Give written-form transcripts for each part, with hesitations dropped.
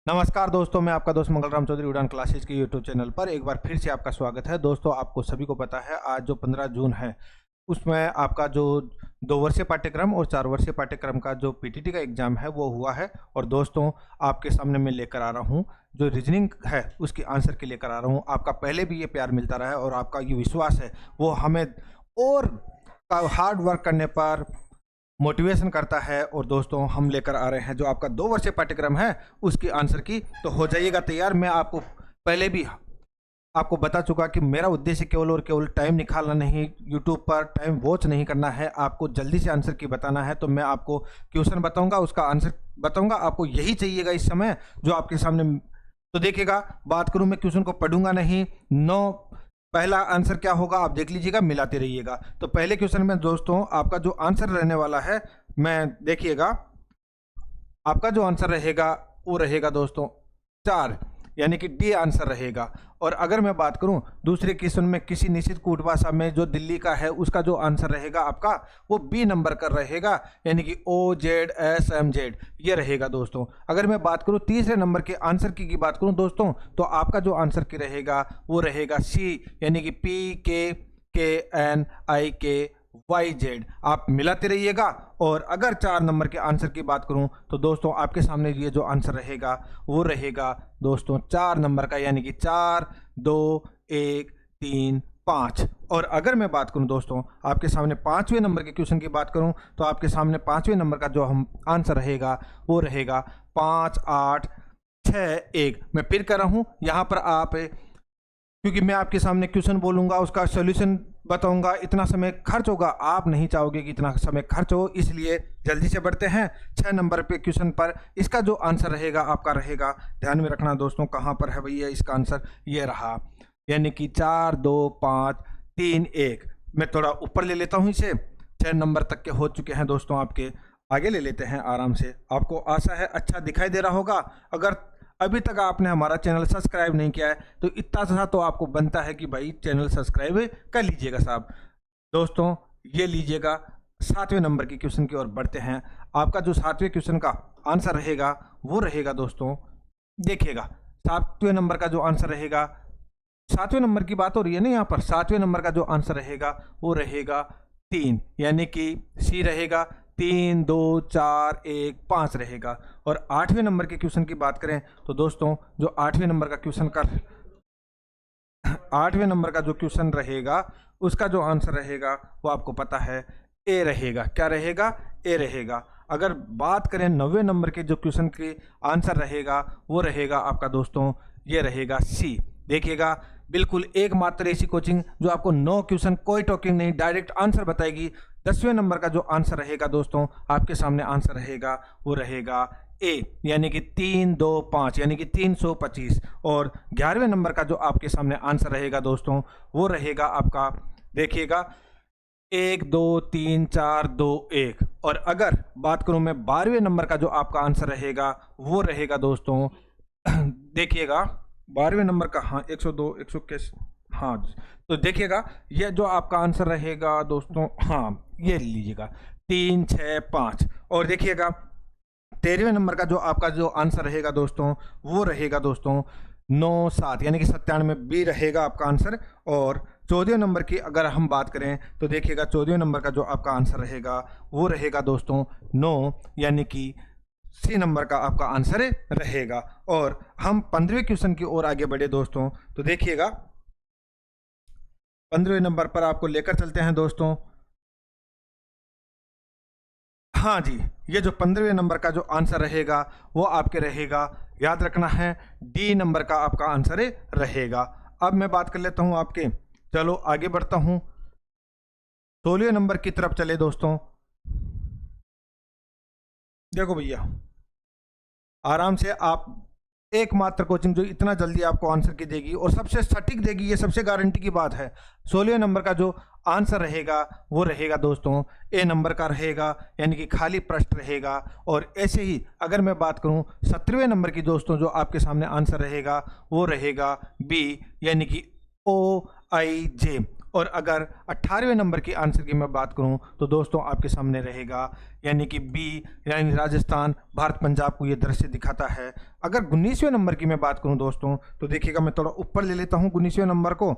नमस्कार दोस्तों, मैं आपका दोस्त मंगलराम चौधरी उड़ान क्लासेस के यूट्यूब चैनल पर एक बार फिर से आपका स्वागत है। दोस्तों, आपको सभी को पता है आज जो 15 जून है उसमें आपका जो 2 वर्षीय पाठ्यक्रम और 4 वर्षीय पाठ्यक्रम का जो पीटीटी का एग्जाम है वो हुआ है। और दोस्तों, आपके सामने मैं लेकर आ रहा हूँ जो रीजनिंग है उसकी आंसर के लेकर आ रहा हूँ। आपका पहले भी ये प्यार मिलता रहा है और आपका ये विश्वास है वो हमें और हार्ड वर्क करने पर मोटिवेशन करता है। और दोस्तों, हम लेकर आ रहे हैं जो आपका 2 वर्षीय पाठ्यक्रम है उसकी आंसर की, तो हो जाइएगा तैयार। मैं आपको पहले भी आपको बता चुका कि मेरा उद्देश्य केवल और केवल टाइम निकालना नहीं, यूट्यूब पर टाइम वॉच नहीं करना है, आपको जल्दी से आंसर की बताना है। तो मैं आपको क्वेश्चन बताऊंगा, उसका आंसर बताऊंगा, आपको यही चाहिएगा इस समय जो आपके सामने। तो देखिएगा, बात करूं मैं क्वेश्चन को पढ़ूंगा नहीं। पहला आंसर क्या होगा आप देख लीजिएगा, मिलाते रहिएगा। तो पहले क्वेश्चन में दोस्तों आपका जो आंसर रहने वाला है, मैं देखिएगा आपका जो आंसर रहेगा वो रहेगा दोस्तों 4, यानी कि डी आंसर रहेगा। और अगर मैं बात करूं दूसरे क्वेश्चन में, किसी निश्चित कूट भाषा में जो दिल्ली का है उसका जो आंसर रहेगा आपका वो बी नंबर का रहेगा, यानी कि OZSMZ ये रहेगा दोस्तों। अगर मैं बात करूं तीसरे नंबर के आंसर की बात करूं दोस्तों, तो आपका जो आंसर की रहेगा वो रहेगा सी, यानी कि PKKNIKYZ। आप मिलाते रहिएगा। और अगर 4 नंबर के आंसर की बात करूं तो दोस्तों आपके सामने ये जो आंसर रहेगा वो रहेगा दोस्तों 4 नंबर का, यानी कि 4 2 1 3 5। और अगर मैं बात करूं दोस्तों आपके सामने 5वें नंबर के क्वेश्चन की बात करूं, तो आपके सामने 5वें नंबर का जो हम आंसर रहेगा वो रहेगा 5 8 6 1। मैं फिर कर रहा हूं यहाँ पर, आप क्योंकि मैं आपके सामने क्वेश्चन बोलूंगा, उसका सॉल्यूशन बताऊंगा, इतना समय खर्च होगा, आप नहीं चाहोगे कि इतना समय खर्च हो, इसलिए जल्दी से बढ़ते हैं 6 नंबर पे क्वेश्चन पर। इसका जो आंसर रहेगा आपका रहेगा, ध्यान में रखना दोस्तों, कहाँ पर है भैया इसका आंसर, ये रहा, यानी कि 4 2 5 3 1। मैं थोड़ा ऊपर ले लेता हूँ इसे, 6 नंबर तक के हो चुके हैं दोस्तों आपके। आगे ले लेते हैं आराम से। आपको आशा है अच्छा दिखाई दे रहा होगा। अगर अभी तक आपने हमारा चैनल सब्सक्राइब नहीं किया है तो इतना सा तो आपको बनता है कि भाई चैनल सब्सक्राइब कर लीजिएगा साहब। दोस्तों, ये लीजिएगा 7वें नंबर के क्वेश्चन की ओर बढ़ते हैं। आपका जो 7वें क्वेश्चन का आंसर रहेगा वो रहेगा दोस्तों, देखिएगा 7वें नंबर का जो आंसर रहेगा, 7वें नंबर की बात हो रही है ना यहाँ पर, 7वें नंबर का जो आंसर रहेगा वो रहेगा 3, यानी कि सी रहेगा 3 2 4 1 5 रहेगा। और 8वें नंबर के क्वेश्चन की बात करें तो दोस्तों जो 8वें नंबर का क्वेश्चन का 8वें नंबर का जो क्वेश्चन रहेगा उसका जो आंसर रहेगा वो आपको पता है ए रहेगा। क्या रहेगा? ए रहेगा। अगर बात करें 9वें नंबर के जो क्वेश्चन के आंसर रहेगा वो रहेगा आपका दोस्तों, ये रहेगा सी। देखिएगा, बिल्कुल एकमात्र ऐसी कोचिंग जो आपको 9 क्वेश्चन कोई टॉकिंग नहीं डायरेक्ट आंसर बताएगी। 10वें नंबर का जो आंसर रहेगा दोस्तों आपके सामने आंसर रहेगा वो रहेगा ए, यानी कि 3 2 5, यानी कि 325। और 11वें नंबर का जो आपके सामने आंसर रहेगा दोस्तों वो रहेगा आपका, देखिएगा 1 2 3 4 2 1। और अगर बात करूं मैं 12वें नंबर का जो आपका आंसर रहेगा वो रहेगा दोस्तों देखिएगा 12वें नंबर का, हाँ 102 121, हाँ। तो देखिएगा ये जो आपका आंसर रहेगा दोस्तों, हाँ ये लीजिएगा 3 6 5। और देखिएगा 13वें नंबर का जो आपका जो आंसर रहेगा दोस्तों वो रहेगा दोस्तों 9 7, यानी कि 97 बी रहेगा आपका आंसर। और 14वें नंबर की अगर हम बात करें तो देखिएगा 14वें नंबर का जो आपका आंसर रहेगा वो रहेगा दोस्तों 9, यानी कि सी नंबर का आपका आंसर रहेगा। और हम 15वें क्वेश्चन की ओर आगे बढ़े दोस्तों, तो देखिएगा 15वें नंबर पर आपको लेकर चलते हैं दोस्तों। हाँ जी, ये जो 15वें नंबर का जो आंसर रहेगा वो आपके रहेगा, याद रखना है डी नंबर का आपका आंसर रहेगा। अब मैं बात कर लेता हूं आपके, चलो आगे बढ़ता हूं, 16वें नंबर की तरफ चले दोस्तों। देखो भैया, आराम से आप, एकमात्र कोचिंग जो इतना जल्दी आपको आंसर की देगी और सबसे सटीक देगी, ये सबसे गारंटी की बात है। 16वें नंबर का जो आंसर रहेगा वो रहेगा दोस्तों ए नंबर का रहेगा, यानी कि खाली प्रश्न रहेगा। और ऐसे ही अगर मैं बात करूं 17वें नंबर की दोस्तों जो आपके सामने आंसर रहेगा वो रहेगा बी, यानी कि OIJ। और अगर 18वें नंबर की आंसर की मैं बात करूं तो दोस्तों आपके सामने रहेगा यानी कि बी, यानी राजस्थान, भारत, पंजाब को ये दृश्य दिखाता है। अगर 19वें नंबर की मैं बात करूं दोस्तों तो देखिएगा, मैं थोड़ा ऊपर ले लेता हूं 19वें नंबर को।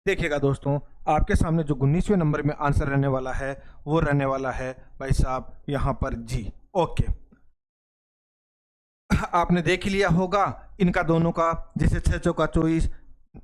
देखिएगा दोस्तों, आपके सामने जो 19वें नंबर में आंसर रहने वाला है वो रहने वाला है भाई साहब यहाँ पर जी। ओके, आपने देख ही लिया होगा इनका दोनों का, जैसे 6 चौका 24,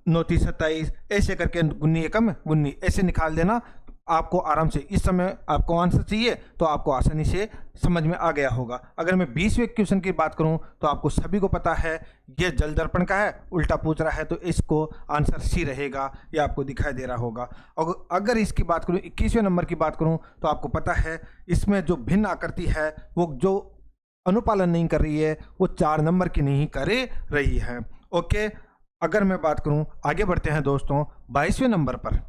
9 तीस 27, ऐसे करके गुन्नी एकम गुन्नी ऐसे निकाल देना। आपको आराम से इस समय आपको आंसर चाहिए तो आपको आसानी से समझ में आ गया होगा। अगर मैं 20वें क्वेश्चन की बात करूं तो आपको सभी को पता है ये जल दर्पण का है, उल्टा पूछ रहा है तो इसको आंसर सी रहेगा, ये आपको दिखाई दे रहा होगा। और अगर इसकी बात करूं 21वें नंबर की बात करूं तो आपको पता है इसमें जो भिन्न आकृति है वो जो अनुपालन नहीं कर रही है वो 4 नंबर की नहीं कर रही है। ओके, अगर मैं बात करूं आगे बढ़ते हैं दोस्तों 22वें नंबर पर।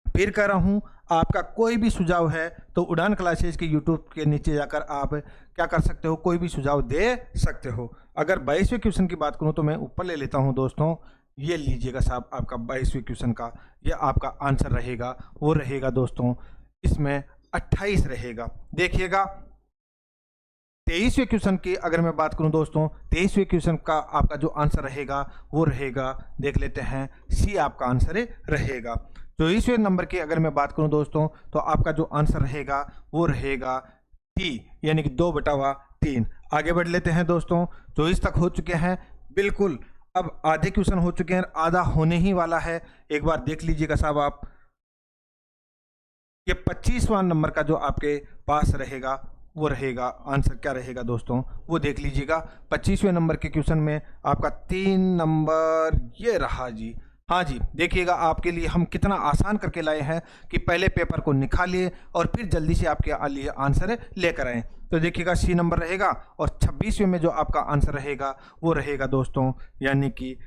फिर कह रहा हूं आपका कोई भी सुझाव है तो उड़ान क्लासेस के यूट्यूब के नीचे जाकर आप क्या कर सकते हो, कोई भी सुझाव दे सकते हो। अगर 22वें क्वेश्चन की बात करूं तो मैं ऊपर ले लेता हूं दोस्तों, ये लीजिएगा साहब आपका 22वें क्वेश्चन का ये आपका आंसर रहेगा, वो रहेगा दोस्तों इसमें 28 रहेगा। देखिएगा 23वें क्वेश्चन की अगर मैं बात करूं दोस्तों, 23वें क्वेश्चन का आपका जो आंसर रहेगा वो रहेगा, देख लेते हैं, सी आपका आंसर रहेगा। 24वें नंबर की अगर मैं बात करूं दोस्तों तो आपका जो आंसर रहेगा वो रहेगा टी, यानी कि 2/3। आगे बढ़ लेते हैं दोस्तों, 24 तक हो चुके हैं बिल्कुल, अब आधे क्वेश्चन हो चुके हैं, आधा होने ही वाला है। एक बार देख लीजिएगा साहब आप, ये 25वां नंबर का जो आपके पास रहेगा वो रहेगा आंसर क्या रहेगा दोस्तों, वो देख लीजिएगा। 25वें नंबर के क्वेश्चन में आपका 3 नंबर ये रहा जी। हाँ जी, देखिएगा आपके लिए हम कितना आसान करके लाए हैं कि पहले पेपर को निकालिए और फिर जल्दी से आपके लिए आंसर लेकर आए। तो देखिएगा सी नंबर रहेगा और 26वें में जो आपका आंसर रहेगा वो रहेगा दोस्तों, यानी कि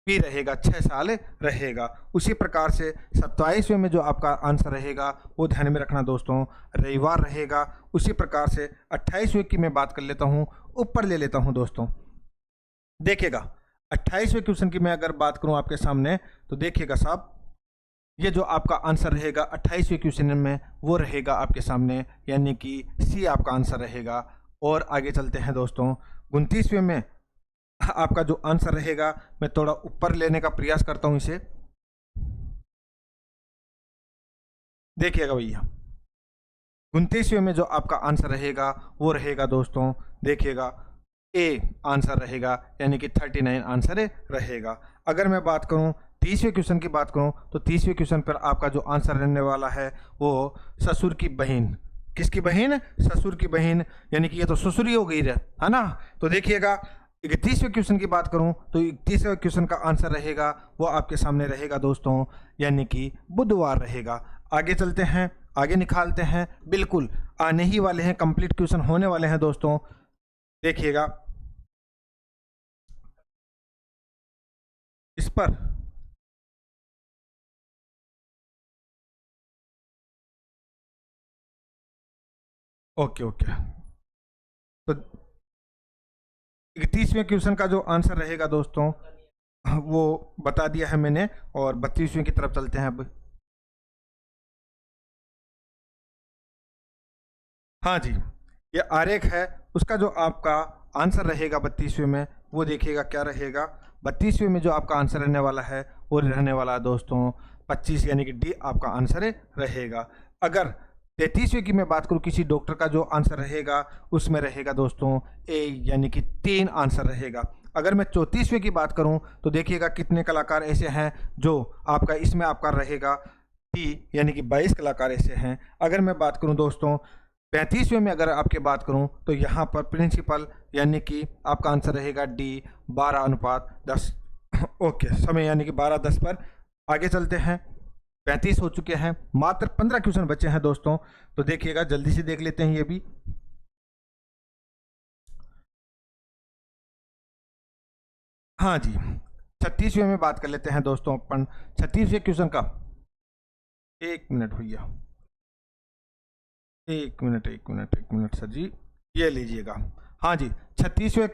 भी रहेगा 6 साल रहेगा। उसी प्रकार से 27वें में जो आपका आंसर रहेगा वो ध्यान में रखना दोस्तों, रविवार रहेगा। उसी प्रकार से 28वें की मैं बात कर लेता हूँ, ऊपर ले लेता हूँ दोस्तों। देखिएगा 28वें क्वेश्चन की मैं अगर बात करूँ आपके सामने तो देखिएगा साहब, ये जो आपका आंसर रहेगा 28वें क्वेश्चन में वो रहेगा आपके सामने, यानी कि सी आपका आंसर रहेगा। और आगे चलते हैं दोस्तों, 29वें में आपका जो आंसर रहेगा, मैं थोड़ा ऊपर लेने का प्रयास करता हूं इसे। देखिएगा भैया 29वें में जो आपका आंसर रहेगा वो रहेगा दोस्तों, देखिएगा ए आंसर रहेगा, यानी कि 39 आंसर रहेगा। अगर मैं बात करूं 30वें क्वेश्चन की बात करूं तो 30वें क्वेश्चन पर आपका जो आंसर रहने वाला है वो ससुर की बहन। किसकी बहन? ससुर की बहन, यानी कि ये तो ससुरी हो गई है ना। तो देखिएगा 31वें क्वेश्चन की बात करूं तो 31वें क्वेश्चन का आंसर रहेगा वो आपके सामने रहेगा दोस्तों, यानी कि बुधवार रहेगा। आगे चलते हैं, आगे निकालते हैं, बिल्कुल आने ही वाले हैं, कंप्लीट क्वेश्चन होने वाले हैं दोस्तों। देखिएगा इस पर ओके ओके, तो 31वें क्वेश्चन का जो आंसर रहेगा दोस्तों वो बता दिया है मैंने, और 32वें की तरफ चलते हैं अब। हाँ जी, ये आरेख है, उसका जो आपका आंसर रहेगा 32वें में वो देखिएगा क्या रहेगा। 32वें में जो आपका आंसर रहने वाला है वो रहने वाला है दोस्तों 25, यानी कि डी आपका आंसर रहेगा। अगर 33वें की मैं बात करूँ किसी डॉक्टर का जो आंसर रहेगा उसमें रहेगा दोस्तों ए, यानी कि 3 आंसर रहेगा। अगर मैं 34वें की बात करूं तो देखिएगा कितने कलाकार ऐसे हैं जो आपका इसमें आपका रहेगा टी, यानी कि 22 कलाकार ऐसे हैं। अगर मैं बात करूं दोस्तों 35वें में अगर आपके बात करूं तो यहाँ पर प्रिंसिपल, यानी कि आपका आंसर रहेगा डी 12:10। ओके, समय यानी कि 12:10 पर। आगे चलते हैं, 35 हो चुके हैं, मात्र 15 क्वेश्चन बचे हैं दोस्तों। तो देखिएगा जल्दी से देख लेते हैं ये भी। हाँ जी, 36वें में बात कर लेते हैं दोस्तों अपन 36वें क्वेश्चन का। एक मिनट भैया, एक मिनट सर जी, ये लीजिएगा। हाँ जी, 36वें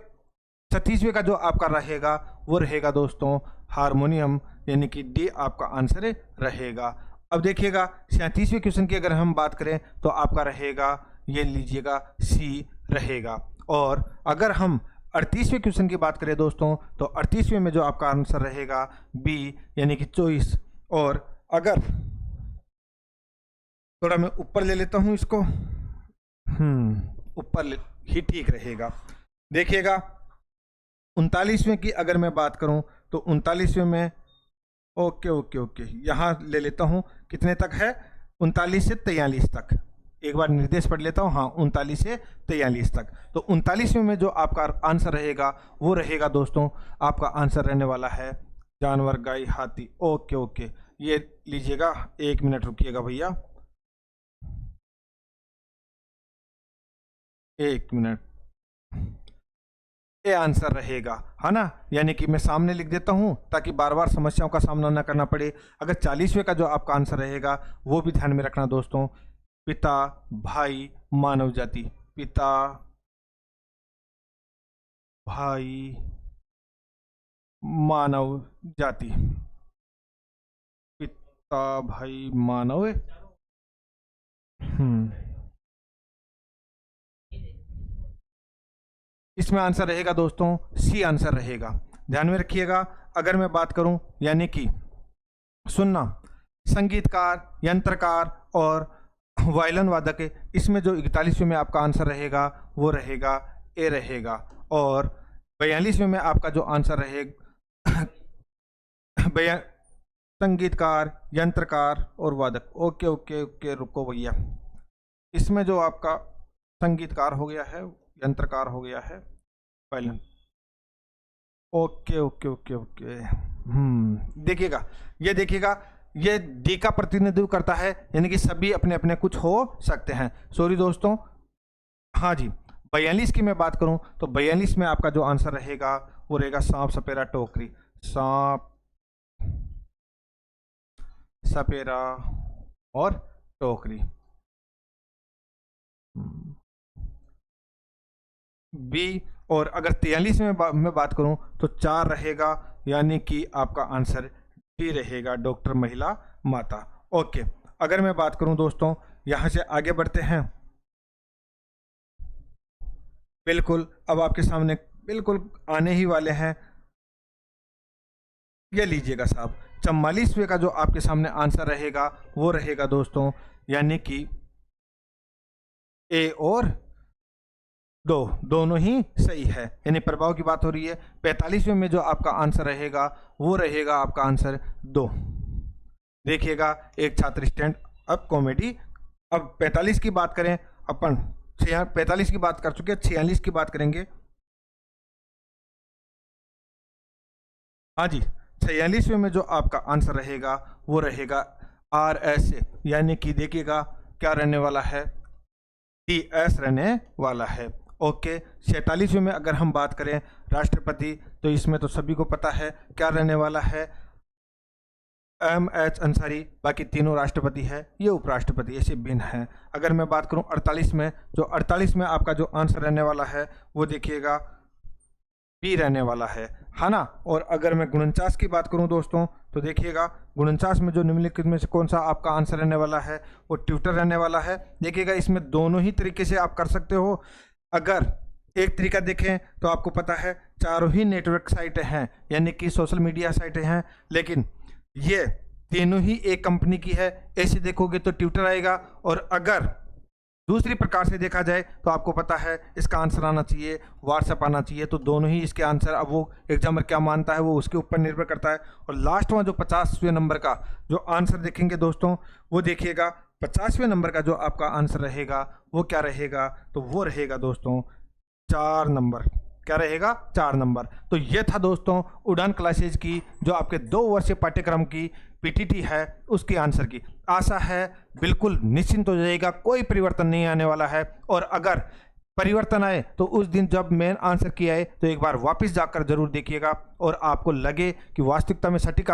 36वें का जो आपका रहेगा वो रहेगा दोस्तों हारमोनियम, यानी कि डी आपका आंसर रहेगा। अब देखिएगा 37वें क्वेश्चन की अगर हम बात करें तो आपका रहेगा, ये लीजिएगा, सी रहेगा। और अगर हम 38वें क्वेश्चन की बात करें दोस्तों तो 38वें में जो आपका आंसर रहेगा बी, यानी कि चॉइस। और अगर थोड़ा मैं ऊपर ले लेता हूं इसको, ऊपर ही ठीक रहेगा। देखिएगा 39वें की अगर मैं बात करूं तो 39वें में ओके ओके ओके यहां ले लेता हूं, कितने तक है, 39 से 43 तक। एक बार निर्देश पढ़ लेता हूं, हाँ 39 से 43 तक। तो 39वें में जो आपका आंसर रहेगा वो रहेगा दोस्तों, आपका आंसर रहने वाला है जानवर, गाय, हाथी। ओके ओके, ये लीजिएगा, 1 मिनट रुकिएगा भैया, 1 मिनट। ये आंसर रहेगा, है ना, यानी कि मैं सामने लिख देता हूं ताकि बार बार समस्याओं का सामना ना करना पड़े। अगर 40वें का जो आपका आंसर रहेगा वो भी ध्यान में रखना दोस्तों, पिता, भाई, मानव जाति। पिता, भाई, मानव जाति। पिता, भाई, मानव। इसमें आंसर रहेगा दोस्तों सी आंसर रहेगा, ध्यान में रखिएगा। अगर मैं बात करूं, यानी कि सुनना, संगीतकार, यंत्रकार और वायलिन वादक, इसमें जो 41वें में आपका आंसर रहेगा वो रहेगा ए रहेगा। और 42वें में आपका जो आंसर रहेगा संगीतकार, यंत्रकार और वादक। ओके ओके ओके, रुको भैया, इसमें जो आपका संगीतकार हो गया है, यंत्रकार हो गया है, violin. Okay okay okay okay, देखिएगा, ये देखिएगा, ये डी का प्रतिनिधित्व करता है, यानी कि सभी अपने अपने कुछ हो सकते हैं। सॉरी दोस्तों, हाँ जी। 42 की मैं बात करूं तो 42 में आपका जो आंसर रहेगा वो रहेगा सांप, सपेरा, टोकरी। सांप, सपेरा और टोकरी। बी। और अगर 43 में मैं बात करूं तो 4 रहेगा, यानी कि आपका आंसर डी रहेगा, डॉक्टर, महिला, माता। ओके, अगर मैं बात करूं दोस्तों, यहां से आगे बढ़ते हैं। बिल्कुल, अब आपके सामने बिल्कुल आने ही वाले हैं, ये लीजिएगा साहब, 44वें का जो आपके सामने आंसर रहेगा वो रहेगा दोस्तों, यानी कि ए और दो, दोनों ही सही है, यानी प्रभाव की बात हो रही है। 45वें में जो आपका आंसर रहेगा वो रहेगा आपका आंसर 2। देखिएगा, एक छात्र स्टैंड अप कॉमेडी। अब 45 की बात करें अपन, 45 की बात कर चुके हैं, 46 की बात करेंगे। हाँ जी, 46वें में जो आपका आंसर रहेगा वो रहेगा RS, यानी कि देखिएगा क्या रहने वाला है, TS रहने वाला है। ओके, 46वें में अगर हम बात करें राष्ट्रपति, तो इसमें तो सभी को पता है क्या रहने वाला है, MH अंसारी। बाकी तीनों राष्ट्रपति है, ये उपराष्ट्रपति, ऐसे भिन्न है। अगर मैं बात करूं 48 में, जो 48 में आपका जो आंसर रहने वाला है वो देखिएगा बी रहने वाला है ना। और अगर मैं 49 की बात करूं दोस्तों तो देखिएगा 49 में जो निम्नलिखित में से कौन सा आपका आंसर रहने वाला है वो ट्विटर रहने वाला है। देखिएगा, इसमें दोनों ही तरीके से आप कर सकते हो। अगर एक तरीका देखें तो आपको पता है चारों ही नेटवर्क साइटें हैं, यानी कि सोशल मीडिया साइटें हैं, लेकिन ये तीनों ही एक कंपनी की है, ऐसे देखोगे तो ट्विटर आएगा। और अगर दूसरी प्रकार से देखा जाए तो आपको पता है इसका आंसर आना चाहिए व्हाट्सएप आना चाहिए। तो दोनों ही इसके आंसर, अब वो एग्जामर क्या मानता है वो उसके ऊपर निर्भर करता है। और लास्ट में जो 50वें नंबर का जो आंसर देखेंगे दोस्तों, वो देखिएगा 50वें नंबर का जो आपका आंसर रहेगा वो क्या रहेगा, तो वो रहेगा दोस्तों 4 नंबर। क्या रहेगा, 4 नंबर। तो ये था दोस्तों उड़ान क्लासेज की जो आपके 2 वर्षीय पाठ्यक्रम की PTT है उसके आंसर की। आशा है बिल्कुल निश्चिंत हो जाएगा, कोई परिवर्तन नहीं आने वाला है। और अगर परिवर्तन आए तो उस दिन जब मेन आंसर की आए तो एक बार वापस जाकर जरूर देखिएगा और आपको लगे कि वास्तविकता में सटीक